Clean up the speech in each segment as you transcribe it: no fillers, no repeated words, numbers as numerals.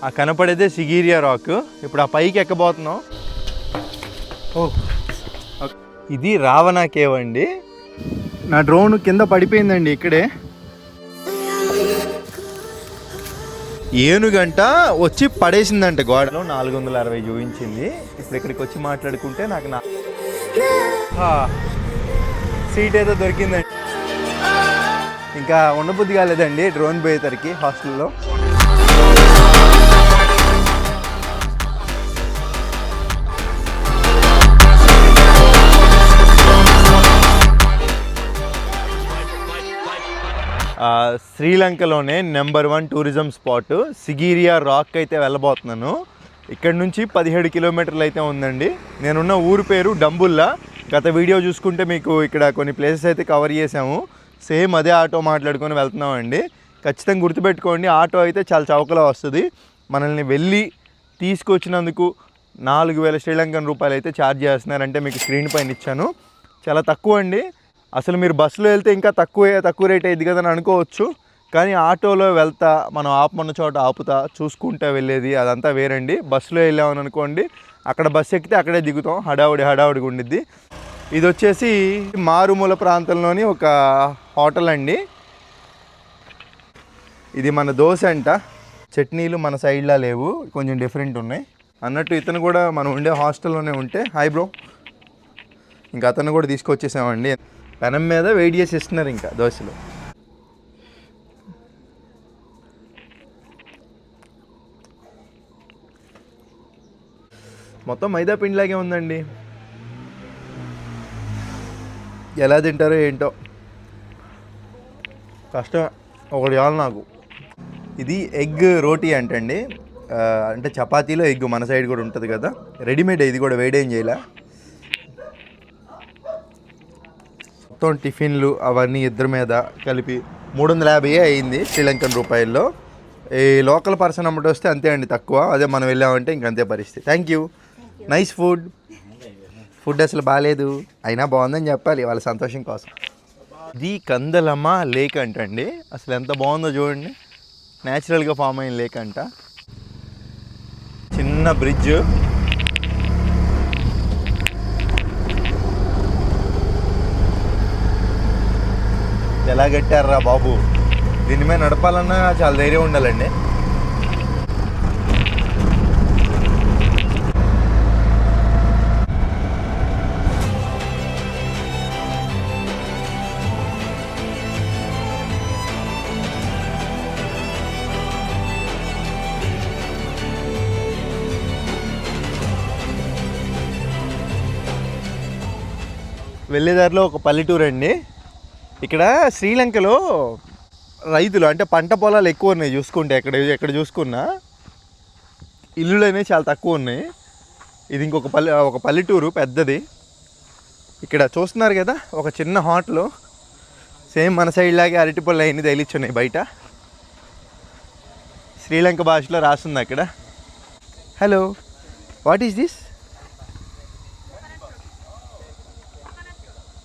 ఆ కనపడేదే సిగీరియా రాక్. ఇప్పుడు ఆ పైకి ఎక్కబోతున్నాం. ఓ, ఇది రావణ కేవ్ అండి. నా డ్రోన్ కింద పడిపోయిందండి ఇక్కడే. ఏనుగంట వచ్చి పడేసిందంట గోడలో. 460 చూపించింది. ఇప్పుడు ఇక్కడికి వచ్చి మాట్లాడుకుంటే నాకు సీట్ ఏదో దొరికిందండి. ఇంకా ఉండబుద్ధి కాలేదండి డ్రోన్ పోయేసరికి హాస్టల్లో. శ్రీలంకలోనే నెంబర్ 1 టూరిజం స్పాట్ సిగీరియా రాక్ అయితే వెళ్ళబోతున్నాను. ఇక్కడ నుంచి 17 కిలోమీటర్లు అయితే ఉందండి. నేనున్న ఊరు పేరు డంబుల్లా. గత వీడియో చూసుకుంటే మీకు ఇక్కడ కొన్ని ప్లేసెస్ అయితే కవర్ చేసాము. సేమ్ అదే ఆటో మాట్లాడుకొని వెళ్తున్నామండి. ఖచ్చితంగా గుర్తుపెట్టుకోండి, ఆటో అయితే చాలా చౌకలో వస్తుంది. మనల్ని వెళ్ళి తీసుకొచ్చినందుకు 4000 శ్రీలంకన్ రూపాయలు అయితే ఛార్జ్ చేస్తున్నారంటే మీకు స్క్రీన్ పైన ఇచ్చాను. చాలా తక్కువ అండి. అసలు మీరు బస్సులో వెళ్తే ఇంకా తక్కువ రేట్ అయ్యింది కదా అని అనుకోవచ్చు. కానీ ఆటోలో వెళ్తా మనం ఆపమన్న చోట ఆపుతా చూసుకుంటూ వెళ్ళేది అదంతా వేరండి. బస్సులో వెళ్ళామని అనుకోండి, అక్కడ బస్సు ఎక్కితే అక్కడే దిగుతాం, హడావుడిగా ఉండిద్ది. ఇది వచ్చేసి మారుమూల ప్రాంతంలోని ఒక హోటల్ అండి. ఇది మన దోశ అంట. చట్నీలు మన సైడ్లా లేవు, కొంచెం డిఫరెంట్ ఉన్నాయి అన్నట్టు. ఇతను కూడా మనం ఉండే హాస్టల్లోనే ఉంటే, హాయ్ బ్రో, ఇంకా అతను కూడా తీసుకొచ్చేసామండి. పెనం మీద వెయిట్ చేసి ఇస్తున్నారు ఇంకా దోశలు. మొత్తం మైదా పిండిలాగే ఉందండి. ఎలా తింటారో ఏంటో, కష్టం. ఒకటి చాలు నాకు. ఇది ఎగ్ రోటీ అంటండి. అంటే చపాతీలో ఎగ్ మన సైడ్ కూడా ఉంటుంది కదా, రెడీమేడ్. ఇది కూడా వేడేం చేయాల. మొత్తం టిఫిన్లు అవన్నీ ఇద్దరి మీద కలిపి 350 అయింది శ్రీలంకన్ రూపాయల్లో. ఈ లోకల్ పర్సన్ అమ్మటి వస్తే అంతే అండి, తక్కువ. అదే మనం వెళ్ళామంటే ఇంకంతే పరిస్థితి. థ్యాంక్ యూ, నైస్ ఫుడ్ అసలు బాగాలేదు, అయినా బాగుందని చెప్పాలి వాళ్ళ సంతోషం కోసం. ఇది కందలమ్మ లేక్ అంటండి. అసలు ఎంత బాగుందో చూడండి, న్యాచురల్గా ఫామ్ అయిన లేక్ అంట. చిన్న బ్రిడ్జ్. ఎలా కట్టారా బాబు, దీని మీద నడపాలన్నా చాలా ధైర్యం ఉండాలండి. వెళ్ళేదారిలో ఒక పల్లెటూరు అండి. ఇక్కడ శ్రీలంకలో రైతులు అంటే పంట పొలాలు ఎక్కువ ఉన్నాయి చూసుకుంటే. ఎక్కడ చూసుకున్నా ఇల్లులు అనేవి చాలా తక్కువ ఉన్నాయి. ఇది ఒక పల్లెటూరు పెద్దది. ఇక్కడ చూస్తున్నారు కదా, ఒక చిన్న హోటలు. సేమ్ మన సైడ్ లాగే అరటిపళ్ళు అయినది తగిలిచ్చున్నాయి బయట. శ్రీలంక భాషలో రాస్తుంది అక్కడ. Hello, what is this?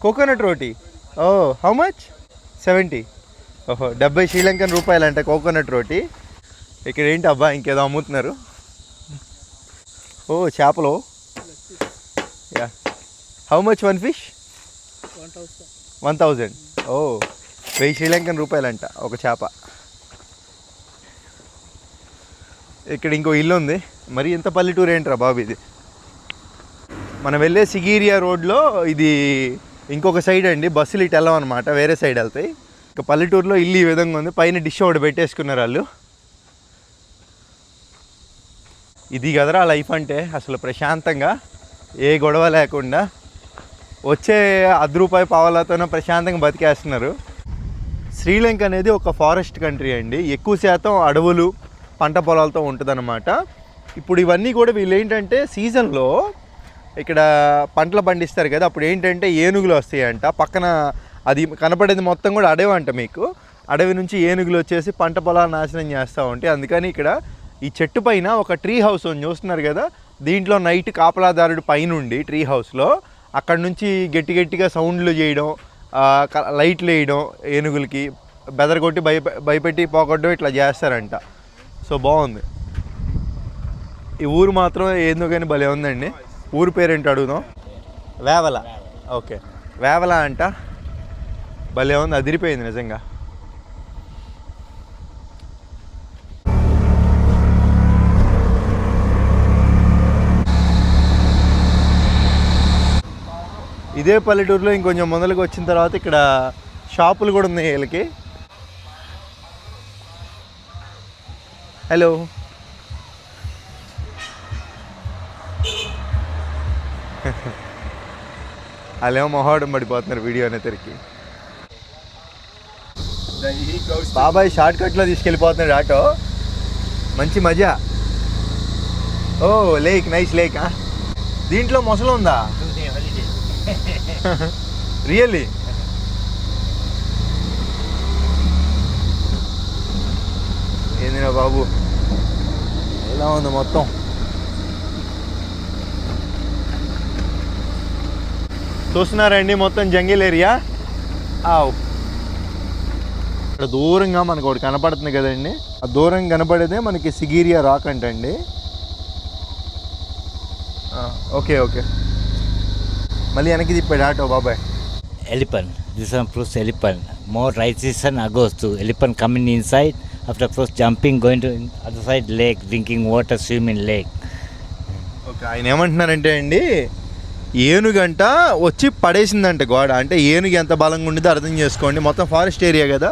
Coconut roti. Oh, how much? 70. ఓహో, 70 శ్రీలంకన్ రూపాయలు అంట కోకోనట్ రోటీ. ఇక్కడ ఏంటి అబ్బా, ఇంకేదో అమ్ముతున్నారు. ఓ, చేపలు. Yeah, how much one fish? 1000. ఓ, 1000 శ్రీలంకన్ రూపాయలు అంట ఒక చేప. ఇక్కడ ఇంకో ఇల్లు ఉంది. మరి ఇంత పల్లెటూరు ఏంట్రా బాబు ఇది. మనం వెళ్ళే సిగీరియా రోడ్లో ఇది ఇంకొక సైడ్ అండి. బస్సులు ఇటు వెళ్ళాం అనమాట, వేరే సైడ్ వెళ్తాయి. ఇక పల్లెటూరులో ఇల్లు ఈ విధంగా ఉంది. పైన డిష్ ఒకటి పెట్టేసుకున్నారు వాళ్ళు. ఇది కదరా లైఫ్ అంటే, అసలు ప్రశాంతంగా ఏ గొడవ లేకుండా వచ్చే ₹10 పావలాతోనే ప్రశాంతంగా బతికేస్తున్నారు. శ్రీలంక అనేది ఒక ఫారెస్ట్ కంట్రీ అండి. ఎక్కువ శాతం అడవులు పంట పొలాలతో ఉంటుందన్నమాట. ఇప్పుడు ఇవన్నీ కూడా వీళ్ళు ఏంటంటే సీజన్లో ఇక్కడ పంటలు పండిస్తారు కదా, అప్పుడు ఏంటంటే ఏనుగులు వస్తాయంట. పక్కన అది కనపడేది మొత్తం కూడా అడవి అంట. మీకు అడవి నుంచి ఏనుగులు వచ్చేసి పంట పొలాలు నాశనం చేస్తూ ఉంటాయి. అందుకని ఇక్కడ ఈ చెట్టు పైన ఒక ట్రీ హౌస్ ఉంది చూస్తున్నారు కదా, దీంట్లో నైట్ కాపలాదారుడు పైనుండి ట్రీ హౌస్లో అక్కడ నుంచి గట్టిగా సౌండ్లు చేయడం, లైట్లు వేయడం, ఏనుగులకి బెదరగొట్టి భయపెట్టి పోగొట్టడం ఇట్లా చేస్తారంట. సో బాగుంది. ఈ ఊరు మాత్రం ఏందో కానీ భలే ఉందండి. ఊరు పేరేంటి అడుగుదాం. వేవల. ఓకే, వేవల అంట. భలే ఉంది, అదిరిపోయింది నిజంగా. ఇదే పల్లెటూరులో ఇంకొంచెం ముందరికి వచ్చిన తర్వాత ఇక్కడ షాపులు కూడా ఉన్నాయి వీళ్ళకి. హలో, వాళ్ళేమో మొహాడం పడిపోతున్నారు వీడియో అనేసరికి. బాబాయ్ షార్ట్ కట్లో తీసుకెళ్ళిపోతున్నాడు ఆటో. మంచి మజా. ఓ లేక్, నైస్ లేక్. దీంట్లో మొసలు ఉందా? రియల్లీ? ఏందిరా బాబు, ఎలా ఉంది మొత్తం? చూస్తున్నారండి మొత్తం జంగిల్ ఏరియా. ఇక్కడ దూరంగా మనకు ఒకటి కనపడుతుంది కదండి, ఆ దూరంగా కనపడేదే మనకి సిగీరియా రాక్ అంటండి. ఓకే ఓకే, మళ్ళీ వెనక్కి తిప్పాడు ఆటో బాబాయ్. Elephant. This one proves elephant. More right season agosto. Elephant coming inside. After first jumping, going to other side lake, drinking water, swim in lake. Okay, ఆయన ఏమంటున్నారంటే అండి, ఏనుగంట వచ్చి పడేసిందంట గోడ. అంటే ఏనుగు ఎంత బలంగా ఉండేదో అర్థం చేసుకోండి. మొత్తం ఫారెస్ట్ ఏరియా కదా,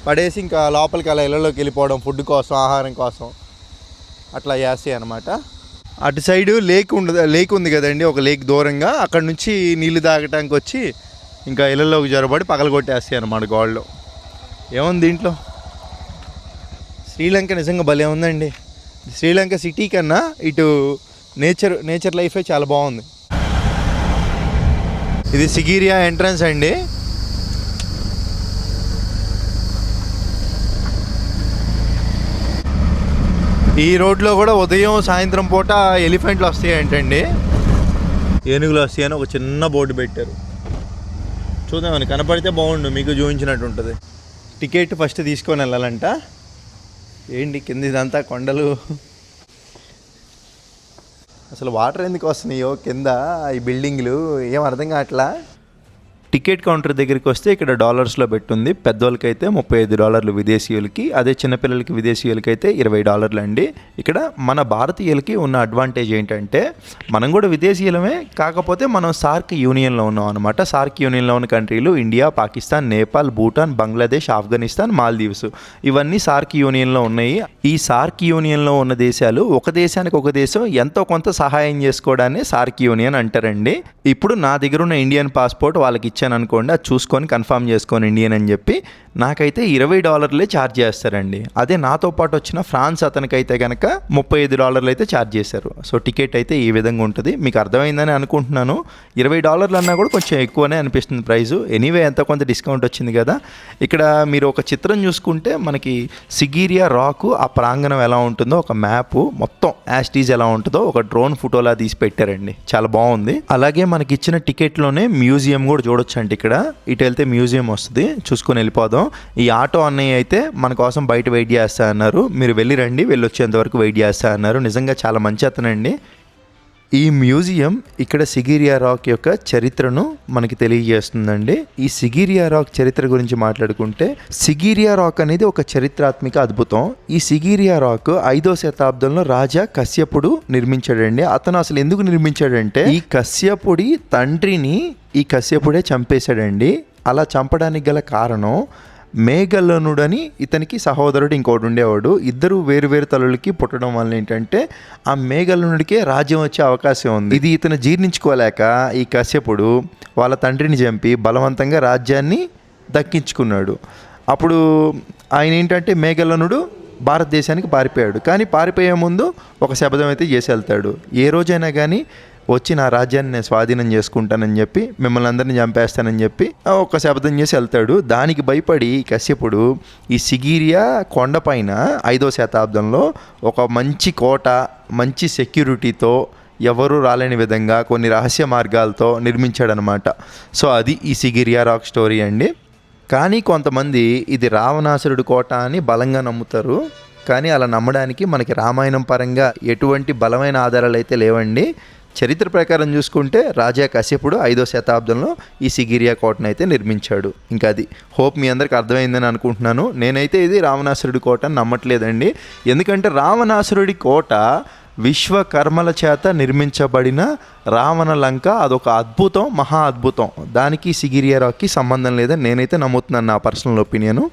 పడేసి ఇంకా లోపలికి అలా ఇళ్ళలోకి వెళ్ళిపోవడం, ఫుడ్ కోసం, ఆహారం కోసం అట్లా చేస్తాయి అన్నమాట. అటు సైడు లేక్ ఉంది కదండి, ఒక లేక్ దూరంగా. అక్కడ నుంచి నీళ్లు తాగటానికి వచ్చి ఇంకా ఇళ్ళలోకి జొరబడి పగలగొట్టేస్తాయి అన్నమాట గోడలో. ఏముంది దీంట్లో? శ్రీలంక నిజంగా భలే ఉందండి. శ్రీలంక సిటీ కన్నా ఇటు నేచర్ లైఫే చాలా బాగుంది. ఇది సిగీరియా ఎంట్రన్స్ అండి. ఈ రోడ్లో కూడా ఉదయం సాయంత్రం పూట ఎలిఫెంట్లు వస్తాయంటండి, ఏనుగులు వస్తాయని ఒక చిన్న బోర్డు పెట్టారు. చూద్దామని, కనపడితే బాగుండు, మీకు చూపించినట్టు ఉంటుంది. టికెట్ ఫస్ట్ తీసుకొని వెళ్ళాలంట. ఏంటి కింద ఇదంతా కొండలు, అసలు వాటర్ ఎందుకు వస్తున్నాయో కింద ఈ బిల్డింగ్లు ఏం అర్థం కావట్లా. టికెట్ కౌంటర్ దగ్గరికి వస్తే ఇక్కడ డాలర్స్లో పెట్టుంది. పెద్దవాళ్ళకైతే $35 విదేశీయులకి, అదే చిన్నపిల్లలకి విదేశీయులకి అయితే $20 అండి. ఇక్కడ మన భారతీయులకి ఉన్న అడ్వాంటేజ్ ఏంటంటే మనం కూడా విదేశీయులమే, కాకపోతే మనం సార్క్ యూనియన్లో ఉన్నాం అనమాట. సార్క్ యూనియన్లో ఉన్న కంట్రీలు ఇండియా, పాకిస్తాన్, నేపాల్, భూటాన్, బంగ్లాదేశ్, ఆఫ్ఘనిస్తాన్, మాల్దీవ్స్ ఇవన్నీ సార్క్ యూనియన్లో ఉన్నాయి. ఈ సార్క్ యూనియన్లో ఉన్న దేశాలు ఒక దేశానికి ఒక దేశం ఎంతో కొంత సహాయం చేసుకోవడాన్ని సార్క్ యూనియన్ అంటారండి. ఇప్పుడు నా దగ్గర ఉన్న ఇండియన్ పాస్పోర్ట్ వాళ్ళకి ఇచ్చాను అనుకోండి, అది చూసుకొని కన్ఫర్మ్ చేసుకొని ఇండియన్ అని చెప్పి నాకైతే $20 ఛార్జ్ చేస్తారండి. అదే నాతో పాటు వచ్చిన ఫ్రాన్స్ అతనికైతే కనుక $35 అయితే ఛార్జ్ చేశారు. సో టికెట్ అయితే ఈ విధంగా ఉంటుంది. మీకు అర్థమైందని అనుకుంటున్నాను. $20 అన్నా కూడా కొంచెం ఎక్కువనే అనిపిస్తుంది ప్రైజు. ఎనీవే ఎంతో కొంత డిస్కౌంట్ వచ్చింది కదా. ఇక్కడ మీరు ఒక చిత్రం చూసుకుంటే మనకి సిగీరియా రాక్ ఆ ప్రాంగణం ఎలా ఉంటుందో ఒక మ్యాప్ మొత్తం యాస్టీజ్ ఎలా ఉంటుందో ఒక డ్రోన్ ఫోటోలా తీసి పెట్టారండి. చాలా బాగుంది. అలాగే మనకి ఇచ్చిన టికెట్లోనే మ్యూజియం కూడా చూడొచ్చు అండి. ఇక్కడ ఇటు వెళ్తే మ్యూజియం వస్తుంది, చూసుకొని వెళ్ళిపోదాం. ఈ ఆటో అన్నయ్య అయితే మన కోసం బయట వెయిట్ చేస్తా అన్నారు. మీరు వెళ్ళి రండి, వెళ్ళొచ్చేంత వరకు వెయిట్ చేస్తా అన్నారు. నిజంగా చాలా మంచి అతనండి. ఈ మ్యూజియం ఇక్కడ సిగీరియా రాక్ యొక్క చరిత్రను మనకి తెలియజేస్తుందండి. ఈ సిగీరియా రాక్ చరిత్ర గురించి మాట్లాడుకుంటే, సిగీరియా రాక్ అనేది ఒక చరిత్రాత్మక అద్భుతం. ఈ సిగీరియా రాక్ 5వ శతాబ్దంలో రాజా కశ్యపుడు నిర్మించాడండి. అతను అసలు ఎందుకు నిర్మించాడంటే, ఈ కశ్యపుడి తండ్రిని ఈ కశ్యపుడే చంపేశాడండి. అలా చంపడానికి గల కారణం, మేఘల్లనుడని ఇతనికి సహోదరుడు ఇంకోటి ఉండేవాడు. ఇద్దరు వేరు తల్లులకి పుట్టడం వల్ల ఏంటంటే ఆ మేఘల్లనుడికే రాజ్యం వచ్చే అవకాశం ఉంది. ఇది ఇతను జీర్ణించుకోలేక ఈ కశ్యపుడు వాళ్ళ తండ్రిని చంపి బలవంతంగా రాజ్యాన్ని దక్కించుకున్నాడు. అప్పుడు ఆయన ఏంటంటే మేఘల్లనుడు భారతదేశానికి పారిపోయాడు. కానీ పారిపోయే ముందు ఒక శపథం అయితే చేసి వెళ్తాడు. ఏ రోజైనా కానీ వచ్చి నా రాజ్యాన్ని నేను స్వాధీనం చేసుకుంటానని చెప్పి, మిమ్మల్ని అందరినీ చంపేస్తానని చెప్పి ఒక శపథం చేసి వెళ్తాడు. దానికి భయపడి కశ్యపుడు ఈ సిగీరియా కొండపైన 5వ శతాబ్దంలో ఒక మంచి కోట, మంచి సెక్యూరిటీతో, ఎవరు రాలేని విధంగా కొన్ని రహస్య మార్గాలతో నిర్మించాడనమాట. సో అది ఈ సిగీరియా రాక్ స్టోరీ అండి. కానీ కొంతమంది ఇది రావణాసురుడి కోట అని బలంగా నమ్ముతారు. కానీ అలా నమ్మడానికి మనకి రామాయణం పరంగా ఎటువంటి బలమైన ఆధారాలు అయితే లేవండి. చరిత్ర ప్రకారం చూసుకుంటే రాజా కశ్యపుడు 5వ శతాబ్దంలో ఈ సిగిరియా కోటను అయితే నిర్మించాడు. ఇంకా అది హోప్ మీ అందరికి అర్థమైందని అనుకుంటున్నాను. నేనైతే ఇది రావణాసురుడి కోట అని నమ్మట్లేదండి. ఎందుకంటే రావణాసురుడి కోట విశ్వకర్మల చేత నిర్మించబడిన రావణ లంక అదొక అద్భుతం, మహా అద్భుతం. దానికి సిగిరియా రాక్కి సంబంధం లేదని నేనైతే నమ్ముతున్నాను, నా పర్సనల్ ఒపీనియను.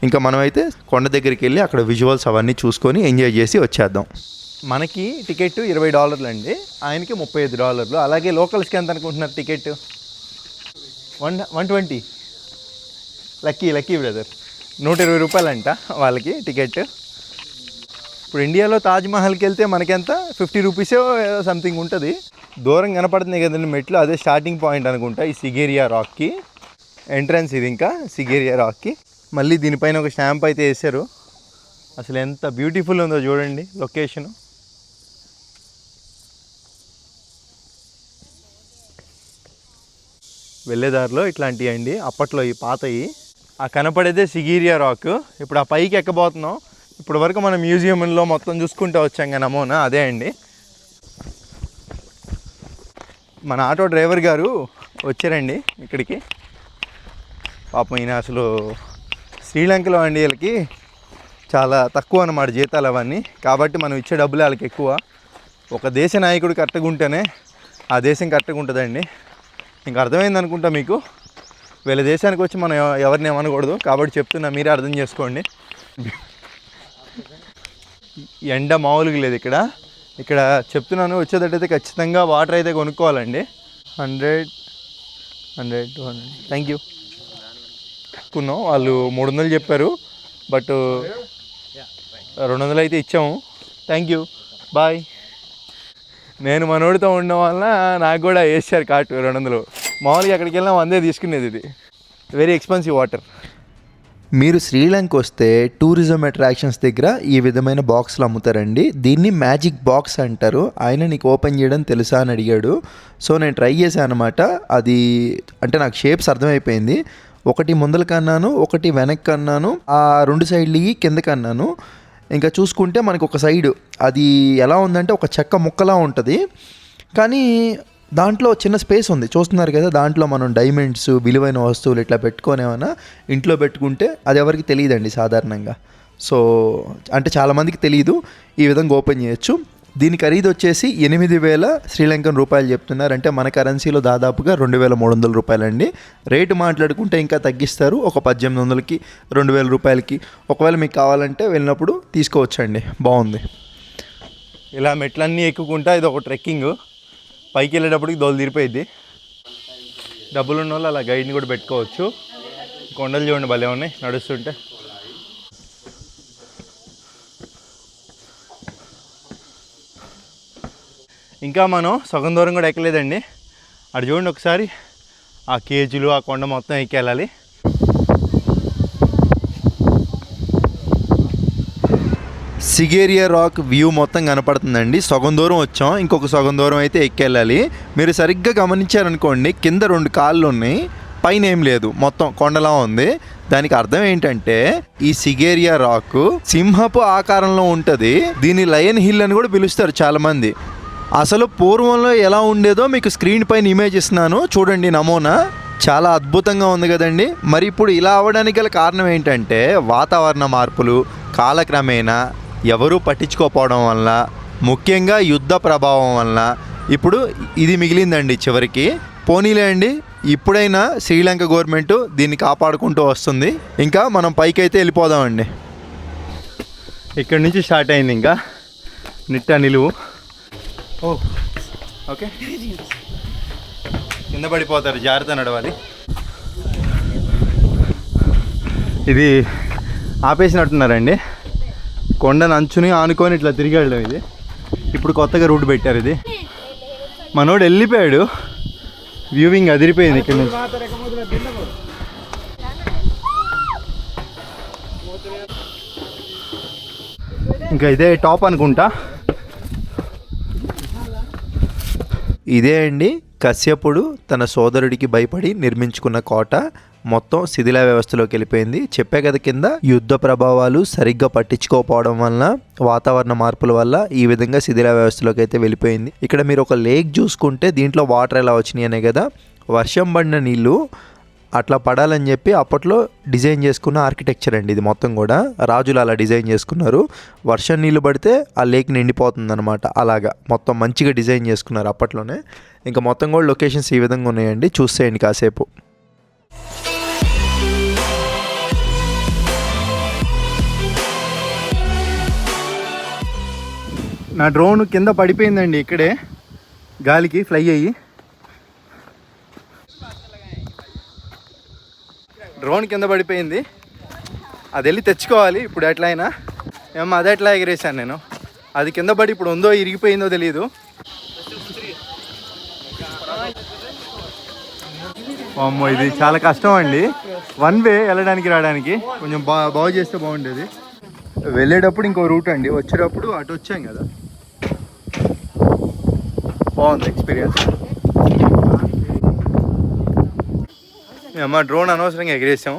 ఇంకా మనమైతే కొండ దగ్గరికి వెళ్ళి అక్కడ విజువల్స్ అవన్నీ చూసుకొని ఎంజాయ్ చేసి వచ్చేద్దాం. మనకి టికెట్ $20 అండి, ఆయనకి $35. అలాగే లోకల్స్కి ఎంత అనుకుంటున్నారు టికెట్? 120. లక్కీ బ్రదర్, $120 అంట వాళ్ళకి టికెట్. ఇప్పుడు ఇండియాలో తాజ్మహల్కి వెళ్తే మనకెంత ₹50 సంథింగ్ ఉంటుంది. దూరం కనపడుతుంది కదండి మెట్లు, అదే స్టార్టింగ్ పాయింట్ అనుకుంటా ఈ సిగిరియా రాక్కి. ఎంట్రన్స్ ఇది ఇంకా సిగిరియా రాక్కి. మళ్ళీ దీనిపైన ఒక స్టాంప్ అయితే వేశారు. అసలు ఎంత బ్యూటిఫుల్ ఉందో చూడండి లొకేషను. వెళ్ళేదారిలో ఇట్లాంటివి అండి అప్పట్లో ఈ పాతవి. ఆ కనపడేదే సిగిరియా రాక్. ఇప్పుడు ఆ పైకి ఎక్కబోతున్నాం. ఇప్పుడు వరకు మనం మ్యూజియంలో మొత్తం చూసుకుంటూ వచ్చాం కదా నమూనా, అదే అండి. మన ఆటో డ్రైవర్ గారు వచ్చారండి ఇక్కడికి. పాపం ఈయన అసలు శ్రీలంకలో అండి వీళ్ళకి చాలా తక్కువ అన్నమాట జీతాలు అవన్నీ, కాబట్టి మనం ఇచ్చే డబ్బులు వాళ్ళకి ఎక్కువ. ఒక దేశ నాయకుడు కరెక్ట్గా ఉంటేనే ఆ దేశం కరెక్ట్గా ఉంటుందండి. ఇంకా అర్థమైంది అనుకుంటా మీకు. వీళ్ళ దేశానికి వచ్చి మనం ఎవరిని ఏమనకూడదు, కాబట్టి చెప్తున్నా, మీరే అర్థం చేసుకోండి. ఎండ మామూలుగా లేదు ఇక్కడ. ఇక్కడ చెప్తున్నాను, వచ్చేటట్టయితే ఖచ్చితంగా వాటర్ అయితే కొనుక్కోవాలండి. 100, 200. Thank you. కొనుక్కున్నాం, వాళ్ళు 300 చెప్పారు, బట్ 200 అయితే ఇచ్చాము. Thank you, bye. నేను మనోడితో ఉండడం వల్ల నాకు కూడా వేసారు కాటు 200. మామూలుగా ఎక్కడికి వెళ్ళినా 100 తీసుకునేది. ఇది వెరీ ఎక్స్పెన్సివ్ వాటర్. మీరు శ్రీలంక వస్తే టూరిజం అట్రాక్షన్స్ దగ్గర ఈ విధమైన బాక్స్లు అమ్ముతారండి. దీన్ని మ్యాజిక్ బాక్స్ అంటారు. ఆయన నీకు ఓపెన్ చేయడం తెలుసా అని అడిగాడు. సో నేను ట్రై చేశాను అనమాట. అది అంటే నాకు షేప్స్ అర్థమైపోయింది. ఒకటి ముందలకి అన్నాను, ఒకటి వెనక్కి అన్నాను, ఆ 2 సైడ్లు కిందకి అన్నాను. ఇంకా చూసుకుంటే మనకు ఒక సైడు అది ఎలా ఉందంటే ఒక చెక్క ముక్కలా ఉంటుంది, కానీ దాంట్లో చిన్న స్పేస్ ఉంది, చూస్తున్నారు కదా. దాంట్లో మనం డైమండ్స్, విలువైన వస్తువులు ఇట్లా పెట్టుకోనేమన్నా ఇంట్లో పెట్టుకుంటే అది ఎవరికి తెలియదండి సాధారణంగా. సో అంటే చాలామందికి తెలియదు. ఈ విధంగా ఓపెన్ చేయొచ్చు. దీని ఖరీదు వచ్చేసి 8,000 శ్రీలంకన్ రూపాయలు చెప్తున్నారు. అంటే మన కరెన్సీలో దాదాపుగా 2,300 రూపాయలండి. రేటు మాట్లాడుకుంటే ఇంకా తగ్గిస్తారు, ఒక 1,800కి 2,000 రూపాయలకి. ఒకవేళ మీకు కావాలంటే వెళ్ళినప్పుడు తీసుకోవచ్చండి, బాగుంది. ఇలా మెట్లన్నీ ఎక్కుకుంటా ఇది ఒక ట్రెక్కింగ్. పైకి వెళ్ళేటప్పటికి దోలు తీరిపోయిద్ది. డబ్బులు ఉన్న వాళ్ళు అలా గైడ్ని కూడా పెట్టుకోవచ్చు. కొండలు చూడండి భలే ఉన్నాయి నడుస్తుంటే. ఇంకా మనం సగం దూరం కూడా ఎక్కలేదండి. అటు చూడండి ఒకసారి, ఆ కేజీలు ఆ కొండ మొత్తం ఎక్కెళ్ళాలి. సిగేరియా రాక్ వ్యూ మొత్తం కనపడుతుందండి. సగం దూరం వచ్చాం, ఇంకొక సగం దూరం అయితే ఎక్కెళ్ళాలి. మీరు సరిగ్గా గమనించారనుకోండి, కింద 2 కాళ్ళు ఉన్నాయి, పైన ఏం లేదు, మొత్తం కొండలా ఉంది. దానికి అర్థం ఏంటంటే ఈ సిగేరియా రాక్ సింహపు ఆకారంలో ఉంటుంది. దీన్ని లయన్ హిల్ అని కూడా పిలుస్తారు చాలామంది. అసలు పూర్వంలో ఎలా ఉండేదో మీకు స్క్రీన్ పైన ఇమేజ్ ఇస్తున్నాను చూడండి, నమూనా. చాలా అద్భుతంగా ఉంది కదండి. మరి ఇప్పుడు ఇలా అవ్వడానికి గల కారణం ఏంటంటే వాతావరణ మార్పులు, కాలక్రమేణా ఎవరూ పట్టించుకోకపోవడం వల్ల, ముఖ్యంగా యుద్ధ ప్రభావం వల్ల ఇప్పుడు ఇది మిగిలిందండి చివరికి. పోనీలే అండి, ఇప్పుడైనా శ్రీలంక గవర్నమెంట్ దీన్ని కాపాడుకుంటూ వస్తుంది. ఇంకా మనం పైకైతే వెళ్ళిపోదామండి. ఇక్కడ నుంచి స్టార్ట్ అయింది ఇంకా నిట్ట నిలువు. ఓకే, కింద పడిపోతారు, జాగ్రత్త నడవాలి. ఇది ఆపేసినట్టున్నారండి, కొండను అంచుని ఆనుకొని ఇట్లా తిరిగి వెళ్ళడం. ఇది ఇప్పుడు కొత్తగా రూట్ పెట్టారు. ఇది మనోడు వెళ్ళిపోయాడు, వ్యూవింగ్ అదిరిపోయింది ఇక్కడ నుంచి. ఇంకా ఇదే టాప్ అనుకుంటా. ఇదే అండి కశ్యపుడు తన సోదరుడికి భయపడి నిర్మించుకున్న కోట. మొత్తం శిథిల వ్యవస్థలోకి వెళ్ళిపోయింది. చెప్పే కదా కింద యుద్ధ ప్రభావాలు సరిగ్గా పట్టించుకోకపోవడం వలన, వాతావరణ మార్పుల వల్ల ఈ విధంగా శిథిల వ్యవస్థలోకి అయితే వెళ్ళిపోయింది. ఇక్కడ మీరు ఒక లేక్ చూసుకుంటే దీంట్లో వాటర్ ఎలా వచ్చినాయి అనే కదా, వర్షం పడిన నీళ్ళు అట్లా పడాలని చెప్పి అప్పట్లో డిజైన్ చేసుకున్న ఆర్కిటెక్చర్ అండి ఇది మొత్తం కూడా. రాజులు అలా డిజైన్ చేసుకున్నారు. వర్షం నీళ్ళు పడితే ఆ లేక్ నిండిపోతుంది అనమాట. అలాగా మొత్తం మంచిగా డిజైన్ చేసుకున్నారు అప్పట్లోనే. ఇంకా మొత్తం కూడా లొకేషన్స్ ఈ విధంగా ఉన్నాయండి, చూసేయండి కాసేపు. నా డ్రోన్ కింద పడిపోయిందండి ఇక్కడే, గాలికి ఫ్లై అయ్యి. డ్రోన్ కింద పడిపోయింది, అది వెళ్ళి తెచ్చుకోవాలి ఇప్పుడు. ఎట్లా అయినా ఏమో అది ఎట్లా ఎగిరేసాను నేను. అది కింద పడి ఇప్పుడు ఉందో ఇరిగిపోయిందో తెలియదు. అమ్మో ఇది చాలా కష్టం అండి, వన్ వే వెళ్ళడానికి రావడానికి. కొంచెం బాగు చేస్తే బాగుండేది. వెళ్ళేటప్పుడు ఇంకో రూట్ అండి, వచ్చేటప్పుడు అటు వచ్చాం కదా. బాగుంది ఎక్స్పీరియన్స్. అమ్మ డ్రోన్ అనవసరంగా ఎగిరేసాం,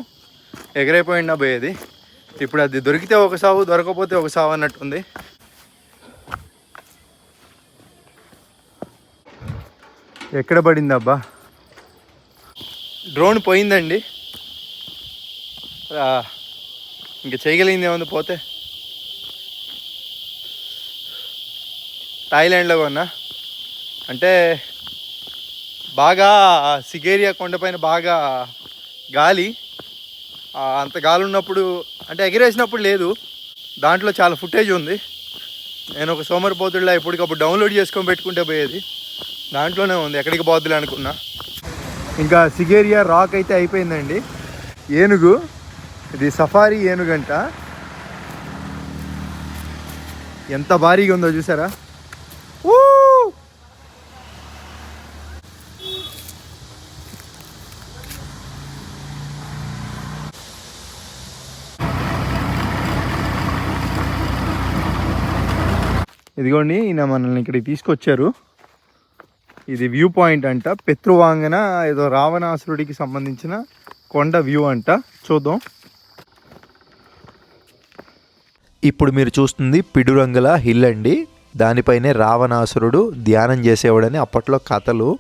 ఎగిరైపోయినా పోయేది. ఇప్పుడు అది దొరికితే ఒక సావు, దొరకపోతే ఒక సావు అన్నట్టుంది. ఎక్కడ పడింది అబ్బా? డ్రోన్ పోయిందండి. ఇంకా చేయగలిగింది ఏముంది పోతే. థాయిలాండ్లో కొన్నా. అంటే బాగా సిగేరియా కొండపైన బాగా గాలి, అంత గాలి ఉన్నప్పుడు అంటే ఎగిరేసినప్పుడు లేదు. దాంట్లో చాలా ఫుటేజ్ ఉంది. నేను ఒక సోమరిపోతుడిలా ఎప్పటికప్పుడు డౌన్లోడ్ చేసుకొని పెట్టుకుంటే పోయేది. దాంట్లోనే ఉంది, ఎక్కడికి పోద్దులే అనుకున్నా. ఇంకా సిగేరియా రాక్ అయితే అయిపోయిందండి. ఏనుగు, ఇది సఫారీ ఏనుగంట. ఎంత భారీగా ఉందో చూసారా? ఇదిగోండి, ఈయన మనల్ని ఇక్కడికి తీసుకొచ్చారు. ఇది వ్యూ పాయింట్ అంట, పితృవాంగన ఏదో రావణాసురుడికి సంబంధించిన కొండ వ్యూ అంట. చూద్దాం. ఇప్పుడు మీరు చూస్తుంది పిడురంగల హిల్ అండి. దానిపైనే రావణాసురుడు ధ్యానం చేసేవాడని అప్పట్లో కథలు.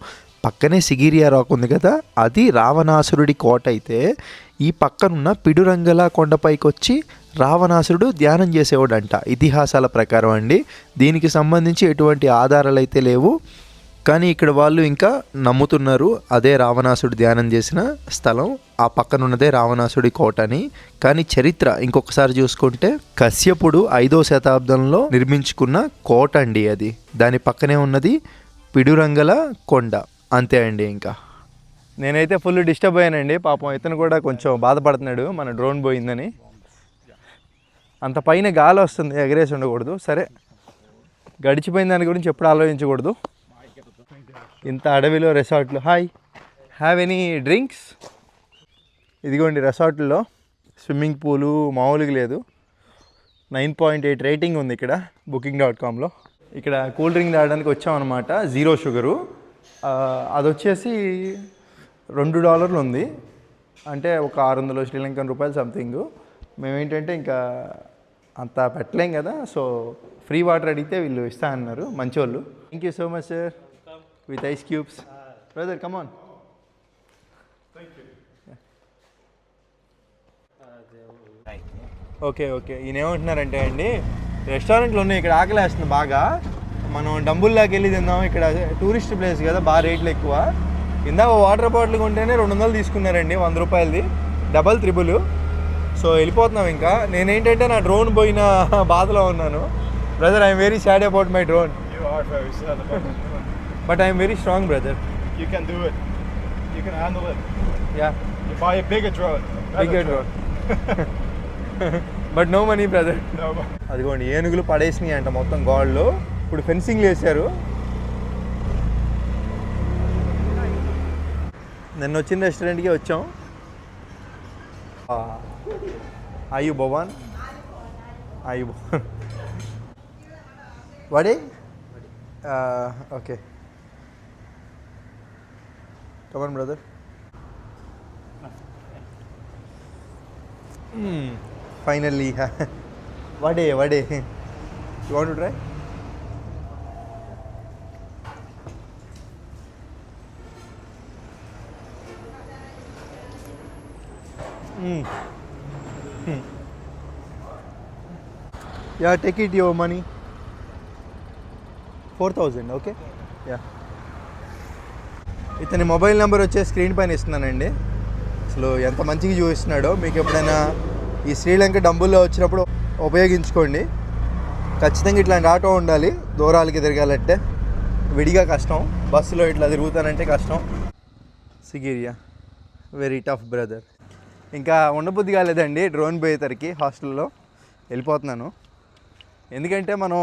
పక్కనే సిగిరియా రాక్ ఉంది కదా, అది రావణాసురుడి కోట అయితే, ఈ పక్కనున్న పిడురంగల కొండపైకి వచ్చి రావణాసురుడు ధ్యానం చేసేవాడంట ఇతిహాసాల ప్రకారం అండి. దీనికి సంబంధించి ఎటువంటి ఆధారాలు అయితే లేవు, కానీ ఇక్కడ వాళ్ళు ఇంకా నమ్ముతున్నారు అదే రావణాసుడు ధ్యానం చేసిన స్థలం, ఆ పక్కనున్నదే రావణాసుడి కోట అని. కానీ చరిత్ర ఇంకొకసారి చూసుకుంటే కశ్యపుడు 5వ శతాబ్దంలో నిర్మించుకున్న కోట అండి అది. దాని పక్కనే ఉన్నది పిడురంగల కొండ, అంతే అండి. ఇంకా నేనైతే ఫుల్ డిస్టర్బ్ అయ్యానండి. పాపం ఇతను కూడా కొంచెం బాధపడుతున్నాడు మన డ్రోన్ పోయిందని. అంత పైన గాలి వస్తుంది, ఎగరేసి ఉండకూడదు. సరే, గడిచిపోయిన దాని గురించి ఎప్పుడు ఆలోచించకూడదు. ఇంత అడవిలో రిసార్ట్లు. Hi, have any drinks? ఇదిగోండి రిసార్ట్లో స్విమ్మింగ్ పూలు మామూలుగా లేదు. 9.8 రేటింగ్ ఉంది ఇక్కడ booking.comలో. ఇక్కడ కూల్ డ్రింక్ తాగడానికి వచ్చామన్నమాట, 0 షుగరు. అది వచ్చేసి $2 ఉంది, అంటే ఒక 600 శ్రీలంకన్ రూపాయలు సంథింగ్. మేమేంటంటే ఇంకా అంత పెట్టలేం కదా, సో ఫ్రీ వాటర్ అడిగితే వీళ్ళు ఇస్తా అన్నారు, మంచోళ్ళు. Thank you so much sir, with ice cubes. Brother come on. Okay okay, ఈయన ఏమంటున్నారంటే అండి, రెస్టారెంట్లు ఉన్నాయి ఇక్కడ, ఆకలేస్తుంది బాగా, మనం డంబుల్లాకి వెళ్ళి తిందాం, ఇక్కడ టూరిస్ట్ ప్లేస్ కదా, బాగా రేట్లు ఎక్కువ. ఇందాక వాటర్ బాటిల్ కొంటేనే 200 తీసుకున్నారండి, 100 రూపాయలది, డబల్ త్రిబుల్. సో వెళ్ళిపోతున్నాం ఇంకా. నేనేంటంటే నా డ్రోన్ పోయిన బాధలో ఉన్నాను. Brother, I'm very sad about my drone. But I'm very strong brother. You can do it. You can handle it. Yeah. You buy a bigger drone. Bigger drone. But no money brother. No. అదిగోండి ఏనుగులు పడేసినాయి అంట మొత్తం గోడలు. ఇప్పుడు fencing వేసారు. నిన్న వచ్చిన రెస్టారెంట్కి వచ్చాం. ఆయు భవాన్, ఆయు భవాన్. వాడే okay, come on brother. Finally. Vade. You want to try? Yeah, take it your money. 4,000, okay? Yeah. ఇతని మొబైల్ నెంబర్ వచ్చే స్క్రీన్ పైన ఇస్తున్నానండి. అసలు ఎంత మంచిగా చూపిస్తున్నాడో. మీకు ఎప్పుడైనా ఈ శ్రీలంక డంబుల్లో వచ్చినప్పుడు ఉపయోగించుకోండి. ఖచ్చితంగా ఇట్లాంటి ఆటో ఉండాలి. దూరాలకి తిరగాలంటే విడిగా కష్టం, బస్సులో ఇట్లా తిరుగుతానంటే కష్టం. Sigiriya very tough brother. ఇంకా ఉండబుద్ధి కాలేదండి డ్రోన్ పోయేసరికి. హాస్టల్లో వెళ్ళిపోతున్నాను. ఎందుకంటే మనం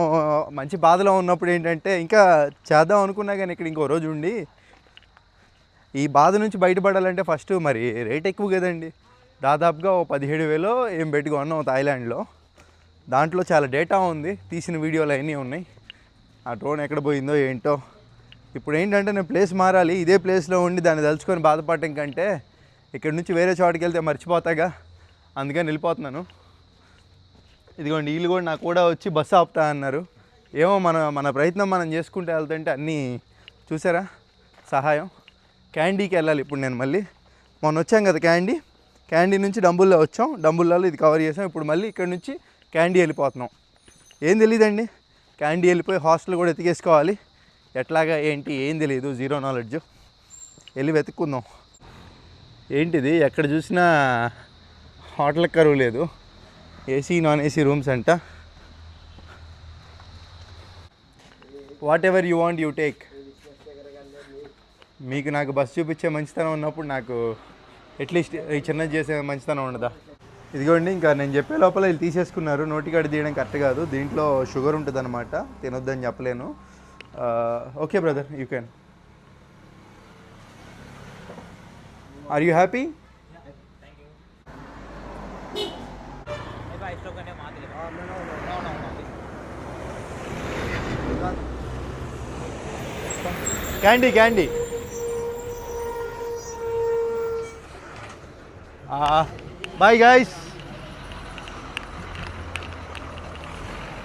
మంచి బాధలో ఉన్నప్పుడు ఏంటంటే ఇంకా చేద్దాం అనుకున్నా కానీ ఇక్కడ ఇంకో రోజు ఉండి ఈ బాధ నుంచి బయటపడాలంటే ఫస్ట్ మరి రేట్ ఎక్కువ కదండి. దాదాపుగా 17,000 ఏం పెట్టుకున్నాం థాయిలాండ్లో. దాంట్లో చాలా డేటా ఉంది, తీసిన వీడియోలు అవన్నీ ఉన్నాయి. ఆ డ్రోన్ ఎక్కడ పోయిందో ఏంటో. ఇప్పుడు ఏంటంటే నేను ప్లేస్ మారాలి. ఇదే ప్లేస్లో ఉండి దాన్ని తలుచుకొని బాధపడటం కంటే ఇక్కడ నుంచి వేరే చోటుకి వెళ్తే మర్చిపోతాగా, అందుకని వెళ్ళిపోతున్నాను. ఇదిగోండి వీళ్ళు కూడా నాకు కూడా వచ్చి బస్సు ఆపుతా అన్నారు. ఏమో మన ప్రయత్నం మనం చేసుకుంటే వెళ్తుంటే అన్నీ చూసారా సహాయం. క్యాండీకి వెళ్ళాలి ఇప్పుడు నేను మళ్ళీ. మొన్న వచ్చాం కదా క్యాండీ నుంచి డంబుల్లో వచ్చాం. డంబుల్లాలో ఇది కవర్ చేసాం. ఇప్పుడు మళ్ళీ ఇక్కడ నుంచి క్యాండీ వెళ్ళిపోతున్నాం. ఏం తెలియదండి. క్యాండీ వెళ్ళిపోయి హాస్టల్ కూడా ఎతికేసుకోవాలి. ఎట్లాగా ఏంటి ఏం తెలియదు, జీరో నాలెడ్జ్. వెళ్ళి వెతుక్కుందాం. ఏంటిది ఎక్కడ చూసినా హోటల్ కరువు లేదు. ఏసీ నాన్ ఏసీ రూమ్స్ అంట. What ever you want you take. మీకు నాకు బస్సు చూపించే మంచితనం ఉన్నప్పుడు నాకు అట్లీస్ట్ ఈ చిన్నది చేసే మంచితనం ఉండదా. ఇదిగోండి ఇంకా నేను చెప్పే లోపల వీళ్ళు తీసేసుకున్నారు. నోటికాడ తీయడం కరెక్ట్ కాదు. దీంట్లో షుగర్ ఉంటుంది అనమాట, తినొద్దని చెప్పలేను. Okay brother, you can. Are you happy? Candy. Bye guys.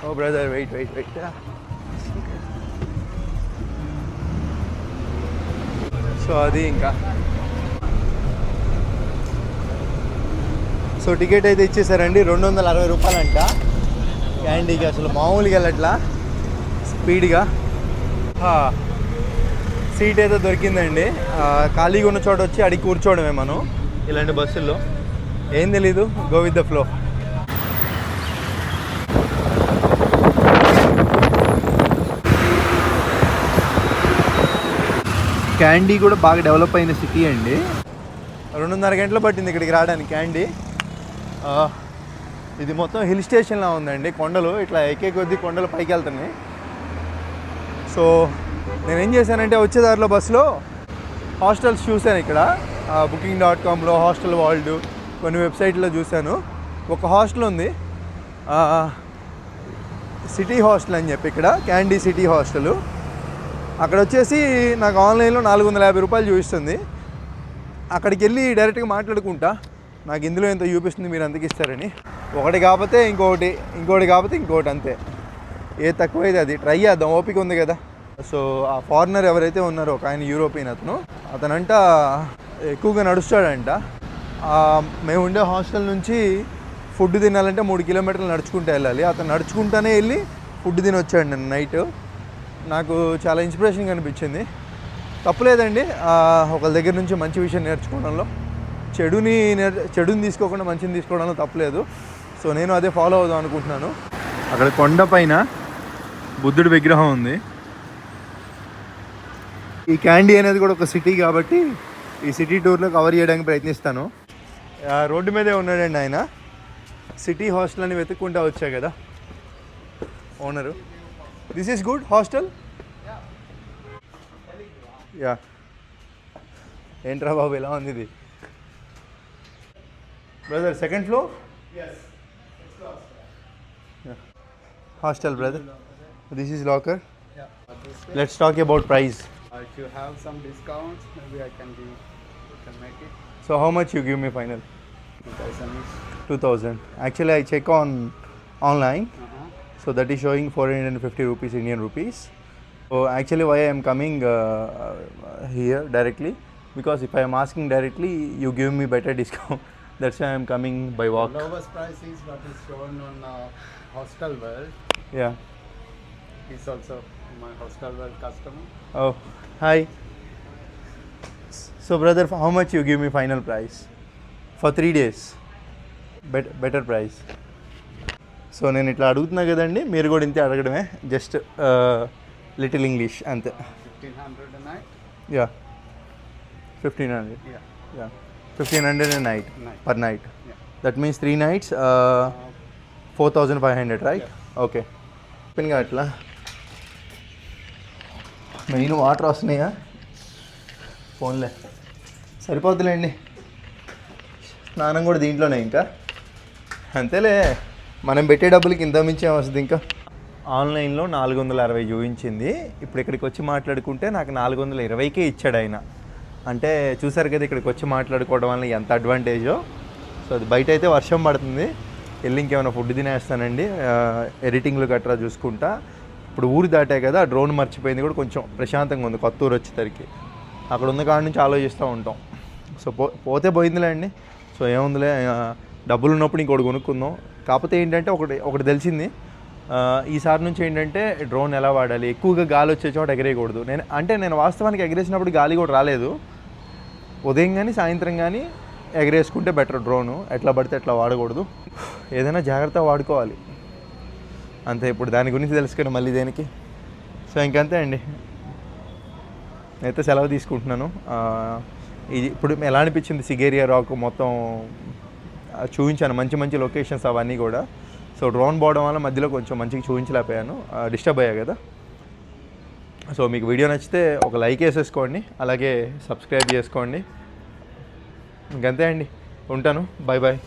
Oh brother, wait. So అది ఇంకా సో టికెట్ అయితే ఇచ్చేసారండి. 260 రూపాయలంట క్యాండీకి. అసలు మామూలుగా వెళ్ళట్లా, స్పీడ్గా. సీట్ అయితే దొరికిందండి. ఖాళీగా ఉన్న చోట వచ్చి అడిగి కూర్చోవడమే మనం ఇలాంటి బస్సుల్లో. ఏం తెలీదు, go with the flow. Candy కూడా బాగా డెవలప్ అయిన సిటీ అండి. 2.5 గంటలు పట్టింది ఇక్కడికి రావడానికి క్యాండీ. ఇది మొత్తం హిల్ స్టేషన్లా ఉందండి. కొండలు ఇట్లా ఎక్కే కొద్దీ కొండలు పైకి వెళ్తున్నాయి. సో నేనేం చేశానంటే వచ్చేదారిలో బస్సులో హాస్టల్స్ చూశాను. ఇక్కడ booking.comలో, హాస్టల్ వరల్డ్, కొన్ని వెబ్సైట్లో చూశాను. ఒక హాస్టల్ ఉంది, సిటీ హాస్టల్ అని చెప్పి, ఇక్కడ క్యాండీ సిటీ హాస్టల్. అక్కడ వచ్చేసి నాకు ఆన్లైన్లో 450 రూపాయలు చూపిస్తుంది. అక్కడికి వెళ్ళి డైరెక్ట్గా మాట్లాడుకుంటా, నాకు ఇందులో ఎంత చూపిస్తుంది మీరు అంతకి ఇస్తారని. ఒకటి కాకపోతే ఇంకోటి అంతే. ఏ తక్కువైతే అది ట్రై చేద్దాం, ఓపిక ఉంది కదా. సో ఆ ఫారినర్ ఎవరైతే ఉన్నారో ఒక ఆయన యూరోపియన్ అతనంట ఎక్కువగా నడుస్తాడంట. మేము ఉండే హాస్టల్ నుంచి ఫుడ్ తినాలంటే 3 కిలోమీటర్లు నడుచుకుంటూ వెళ్ళాలి. అతను నడుచుకుంటానే వెళ్ళి ఫుడ్ తిని వచ్చాడు నేను నైట్. నాకు చాలా ఇన్స్పిరేషన్గా అనిపించింది. తప్పులేదండి ఒకళ్ళ దగ్గర నుంచి మంచి విషయం నేర్చుకోవడంలో. చెడుని తీసుకోకుండా మంచిని తీసుకోవడంలో తప్పులేదు. సో నేను అదే ఫాలో అవుదాం అనుకుంటున్నాను. అక్కడ కొండ పైన బుద్ధుడి విగ్రహం ఉంది. ఈ క్యాండీ అనేది కూడా ఒక సిటీ కాబట్టి ఈ సిటీ టూర్లో కవర్ చేయడానికి ప్రయత్నిస్తాను. రోడ్డు మీదే ఉన్నాడండి ఆయన. సిటీ హాస్టల్ అని వెతుక్కుంటా వచ్చా కదా owner. This is good hostel. Yeah ఏంట్రా బాబు ఎలా ఉంది ఇది? Brother second floor hostel brother. This is locker. Let's talk about price. If you have some discounts, maybe I can make it. So how much you give me final? 2,000 each. 2000. Actually, I check on online. So that is showing 450 rupees Indian rupees. So actually why I am coming here directly, because if I am asking directly, you give me better discount. That's why I am coming by walk. Lowest price is what is shown on Hostel World. Yeah. He's also my Hostel World customer. Oh, hi. So brother, how much you give me final price for 3 days? Better price. So నేను ఇట్లా అడుగుతున్నా కదండి, మీరు కూడా ఇంతే అడగడమే, just little English అంతే. 1500 a night. Yeah 1500. Yeah. Yeah 1500 a night per night. Yeah. That means 3 nights 4500, right? Okay. చెప్పిందిగా అట్లా main water వస్తున్నాయా, ఫోన్లే సరిపోతులేండి. స్నానం కూడా దీంట్లోనే, ఇంకా అంతేలే, మనం పెట్టే డబ్బులకి ఇంత మించి వస్తుంది. ఇంకా ఆన్లైన్లో 460 చూపించింది, ఇప్పుడు ఇక్కడికి వచ్చి మాట్లాడుకుంటే నాకు 420కే ఇచ్చాడు ఆయన. అంటే చూసారు కదా ఇక్కడికి వచ్చి మాట్లాడుకోవడం వల్ల ఎంత అడ్వాంటేజో. సో అది బయట అయితే వర్షం పడుతుంది, వెళ్ళి ఇంకేమైనా ఫుడ్ తినేస్తానండి, ఎడిటింగ్లు గట్రా చూసుకుంటా. ఇప్పుడు ఊరు దాటే కదా, డ్రోన్ మర్చిపోయింది కూడా, కొంచెం ప్రశాంతంగా ఉంది కొత్త ఊరు వచ్చేసరికి. అక్కడ ఉన్న కాడ నుంచి ఆలోచిస్తూ ఉంటాం. సో పోతే పోయిందిలే అండి. సో ఏముందిలే, డబ్బులు ఉన్నప్పుడు ఇంకోటి కొనుక్కుందాం. కాకపోతే ఏంటంటే ఒకటి తెలిసింది, ఈసారి నుంచి ఏంటంటే డ్రోన్ ఎలా వాడాలి, ఎక్కువగా గాలి వచ్చే చోట ఎగరేయకూడదు. నేను వాస్తవానికి ఎగరేసినప్పుడు గాలి కూడా రాలేదు. ఉదయం కానీ సాయంత్రం కానీ ఎగరేసుకుంటే బెటర్ డ్రోను, ఎట్లా పడితే ఎట్లా వాడకూడదు. ఏదైనా జాగ్రత్తగా వాడుకోవాలి అంతే. ఇప్పుడు దాని గురించి తెలుసుకొని మళ్ళీ దేనికి. సో ఇంకంతే అండి, నేనైతే సెలవు తీసుకుంటున్నాను. ఇది ఇప్పుడు ఎలా అనిపించింది సిగేరియా రాక్ మొత్తం చూపించాను, మంచి మంచి లొకేషన్స్ అవన్నీ కూడా. సో డ్రోన్ పోవడం వల్ల మధ్యలో కొంచెం మంచిగా చూపించలేకపోయాను, డిస్టర్బ్ అయ్యా కదా. సో మీకు వీడియో నచ్చితే ఒక లైక్ వేసేసుకోండి, అలాగే సబ్స్క్రైబ్ చేసుకోండి. ఇంకంతే అండి, ఉంటాను, బాయ్ బాయ్.